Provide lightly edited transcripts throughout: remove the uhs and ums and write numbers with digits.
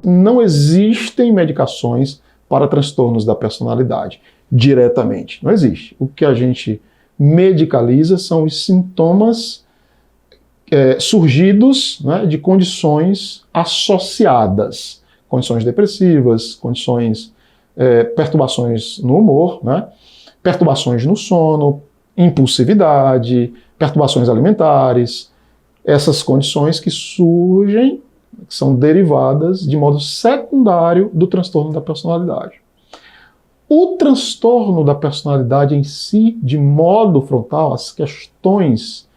Não existem medicações para transtornos da personalidade, diretamente. Não existe. O que a gente medicaliza são os sintomas surgidos, né, de condições associadas. Condições depressivas, condições, perturbações no humor, né, perturbações no sono, impulsividade, perturbações alimentares, essas condições que surgem, que são derivadas de modo secundário do transtorno da personalidade. O transtorno da personalidade em si, de modo frontal, as questões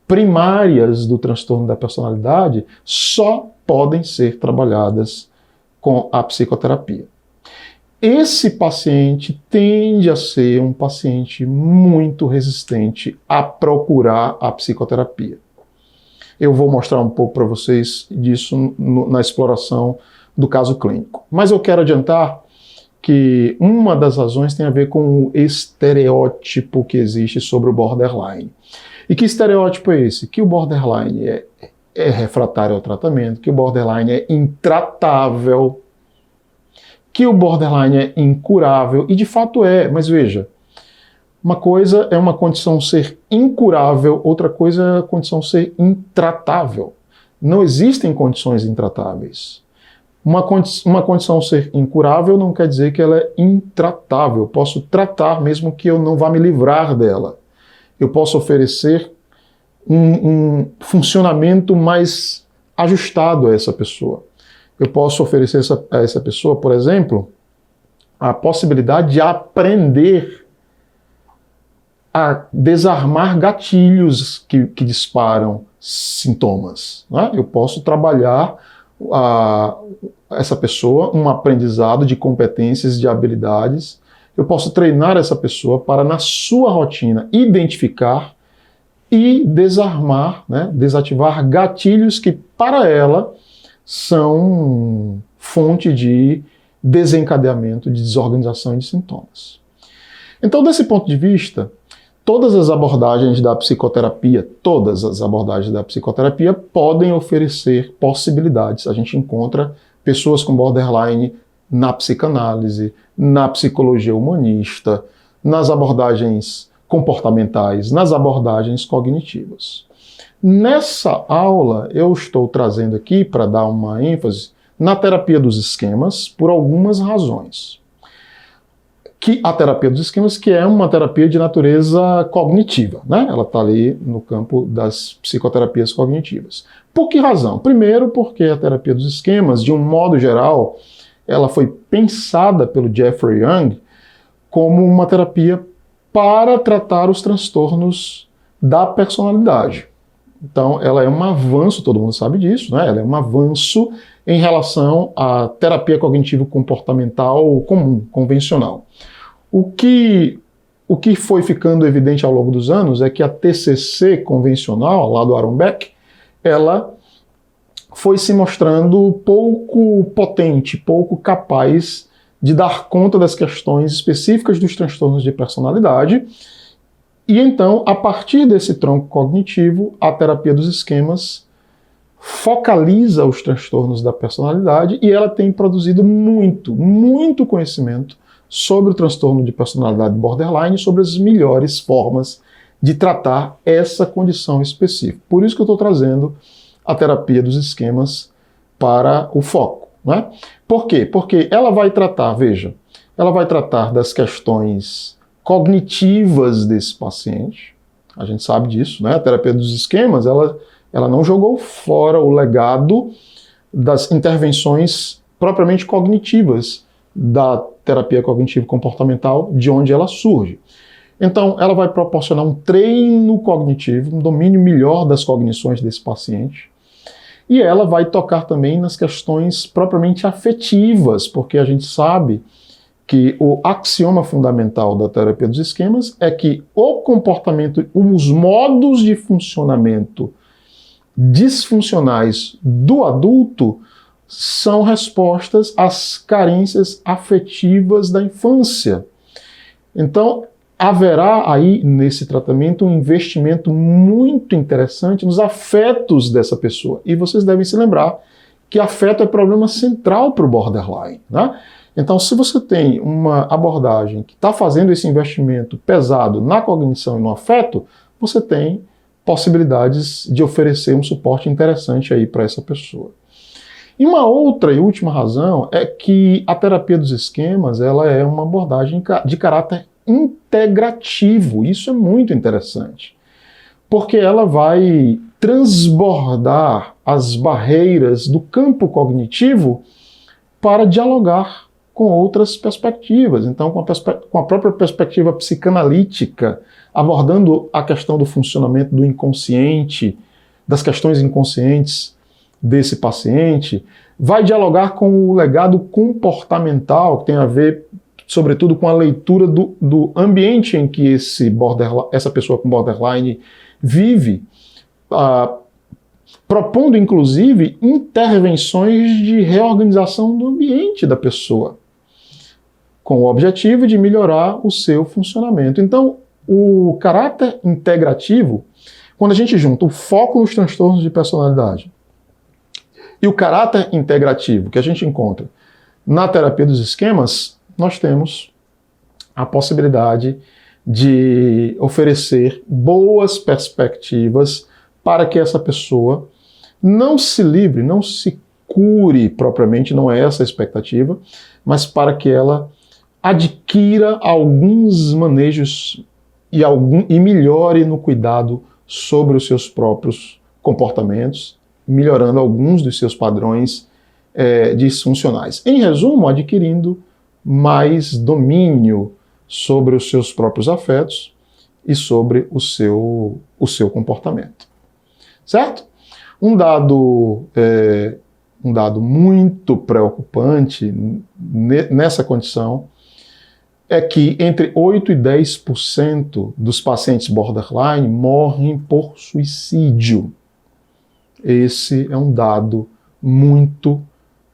primárias do transtorno da personalidade só podem ser trabalhadas com a psicoterapia. Esse paciente tende a ser um paciente muito resistente a procurar a psicoterapia. Eu vou mostrar um pouco para vocês disso na exploração do caso clínico. Mas eu quero adiantar que uma das razões tem a ver com o estereótipo que existe sobre o borderline. E que estereótipo é esse? Que o borderline é refratário ao tratamento, que o borderline é intratável, que o borderline é incurável, e de fato é, mas veja, uma coisa é uma condição ser incurável, outra coisa é a condição ser intratável. Não existem condições intratáveis. Uma condição ser incurável não quer dizer que ela é intratável. Eu posso tratar mesmo que eu não vá me livrar dela. Eu posso oferecer um funcionamento mais ajustado a essa pessoa. Eu posso oferecer a essa pessoa, por exemplo, a possibilidade de aprender a desarmar gatilhos que disparam sintomas, né? Eu posso trabalhar essa pessoa um aprendizado de competências, de habilidades. Eu posso treinar essa pessoa para, na sua rotina, identificar e desarmar, né, desativar gatilhos que, para ela, são fonte de desencadeamento, de desorganização e de sintomas. Então, desse ponto de vista, todas as abordagens da psicoterapia podem oferecer possibilidades. A gente encontra pessoas com borderline na psicanálise, na psicologia humanista, nas abordagens comportamentais, nas abordagens cognitivas. Nessa aula, eu estou trazendo aqui, para dar uma ênfase, na terapia dos esquemas, por algumas razões. Que a terapia dos esquemas, que é uma terapia de natureza cognitiva, né? Ela está ali no campo das psicoterapias cognitivas. Por que razão? Primeiro, porque a terapia dos esquemas, de um modo geral, ela foi pensada pelo Jeffrey Young como uma terapia para tratar os transtornos da personalidade. Então, ela é um avanço, todo mundo sabe disso, né? Ela é um avanço em relação à terapia cognitivo-comportamental comum, convencional. O que foi ficando evidente ao longo dos anos é que a TCC convencional, lá do Aaron Beck, ela foi se mostrando pouco potente, pouco capaz de dar conta das questões específicas dos transtornos de personalidade. E então, a partir desse tronco cognitivo, a terapia dos esquemas focaliza os transtornos da personalidade e ela tem produzido muito conhecimento sobre o transtorno de personalidade borderline e sobre as melhores formas de tratar essa condição específica. Por isso que eu estou trazendo a terapia dos esquemas para o foco, né? Por quê? Porque ela vai tratar, veja, ela vai tratar das questões cognitivas desse paciente. A gente sabe disso, né? A terapia dos esquemas, ela não jogou fora o legado das intervenções propriamente cognitivas da terapia cognitivo-comportamental, de onde ela surge. Então, ela vai proporcionar um treino cognitivo, um domínio melhor das cognições desse paciente, e ela vai tocar também nas questões propriamente afetivas, porque a gente sabe que o axioma fundamental da terapia dos esquemas é que o comportamento, os modos de funcionamento disfuncionais do adulto são respostas às carências afetivas da infância. Então, haverá aí nesse tratamento um investimento muito interessante nos afetos dessa pessoa. E vocês devem se lembrar que afeto é problema central para o borderline, né? Então, se você tem uma abordagem que está fazendo esse investimento pesado na cognição e no afeto, você tem possibilidades de oferecer um suporte interessante aí para essa pessoa. E uma outra e última razão é que a terapia dos esquemas, ela é uma abordagem de caráter integrativo. Isso é muito interessante, porque ela vai transbordar as barreiras do campo cognitivo para dialogar com outras perspectivas. Então, com a própria perspectiva psicanalítica, abordando a questão do funcionamento do inconsciente, das questões inconscientes desse paciente, vai dialogar com o legado comportamental, que tem a ver, sobretudo, com a leitura do ambiente em que essa pessoa com borderline vive, propondo, inclusive, intervenções de reorganização do ambiente da pessoa, com o objetivo de melhorar o seu funcionamento. Então, o caráter integrativo, quando a gente junta o foco nos transtornos de personalidade e o caráter integrativo que a gente encontra na terapia dos esquemas, nós temos a possibilidade de oferecer boas perspectivas para que essa pessoa não se livre, não se cure propriamente, não é essa a expectativa, mas para que ela adquira alguns manejos e melhore no cuidado sobre os seus próprios comportamentos, melhorando alguns dos seus padrões disfuncionais. Em resumo, adquirindo mais domínio sobre os seus próprios afetos e sobre o seu comportamento. Certo? Um dado muito preocupante nessa condição é que entre 8% e 10% dos pacientes borderline morrem por suicídio. Esse é um dado muito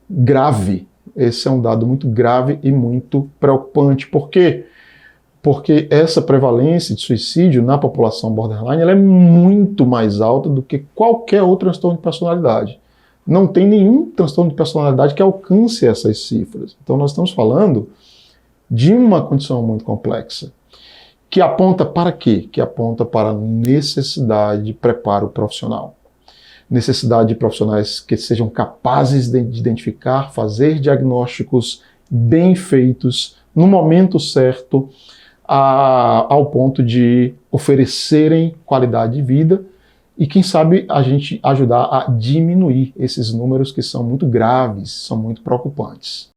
grave. Esse é um dado muito grave e muito preocupante. Por quê? Porque essa prevalência de suicídio na população borderline ela é muito mais alta do que qualquer outro transtorno de personalidade. Não tem nenhum transtorno de personalidade que alcance essas cifras. Então nós estamos falando de uma condição muito complexa, que aponta para quê? Que aponta para a necessidade de preparo profissional. Necessidade de profissionais que sejam capazes de identificar, fazer diagnósticos bem feitos, no momento certo, ao ponto de oferecerem qualidade de vida e, quem sabe, a gente ajudar a diminuir esses números que são muito graves, são muito preocupantes.